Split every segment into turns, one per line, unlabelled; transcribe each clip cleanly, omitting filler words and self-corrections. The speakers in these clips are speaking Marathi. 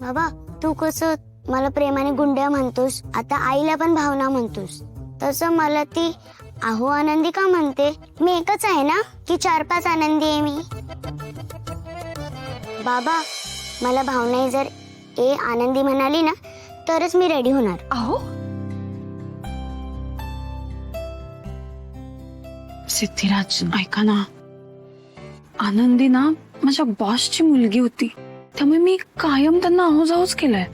बाबा तू कसं मला प्रेमाने गुंड्या म्हणतोस, आता आईला पण भावना म्हणतोस, तसं मला ती अहो आनंदी का म्हणते? मी एकच आहे ना की 4-5 आनंदी आहे मी? बाबा मला भावना जर आनंदी म्हणाली ना तरच मी रेडी होणार.
अहो सिद्धिराज ऐका ना, आनंदी ना माझ्या बॉसची मुलगी होती, त्यामुळे मी कायम त्यांना आहोजाहोच केलाय.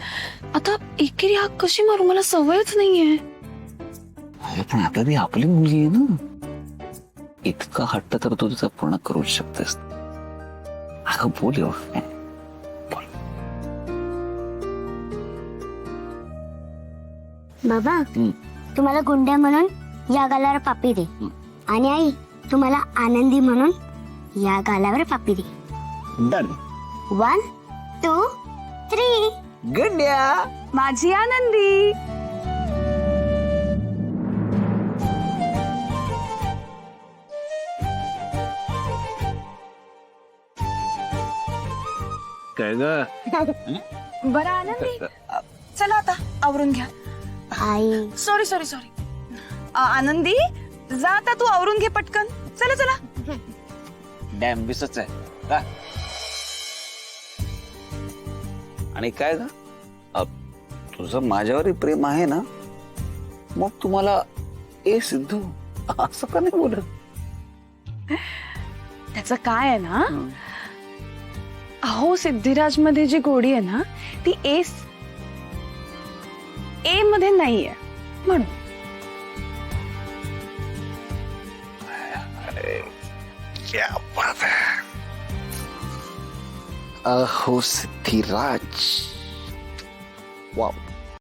आता एकेरी हाक कशी मारू, मला सवयच नाहीये.
पण आता ती आपली मुलगी आहे ना, इतका हट्ट तर तू तिचा पूर्ण करूच शकतेस. अगं बोल एवढं.
बाबा तुम्हाला गुंड्या म्हणून या गालावर पापी दे, आणि आई तुम्हाला आनंदी म्हणून या गालावर पापी दे.
डन.
1 2 3.
गंड्या
माझी आनंदी.
काय ग?
बरं आनंदी, चला आता आवरून घ्या.
आई
सॉरी सॉरी सॉरी. आनंदी जा आता, तू आवरून घे पटकन. चला चला.
डॅम बिसच आहे का? आणि काय ग, तुझं माझ्यावरही प्रेम आहे ना, मग तुम्हाला सिद्धू असं का नाही बोलत?
त्याचं काय आहे ना, अहो सिद्धिराज मध्ये जी गोडी आहे ना ती ए मध्ये नाहीये म्हणून.
क्या बात है. अहो सिद्धिराज, वाव.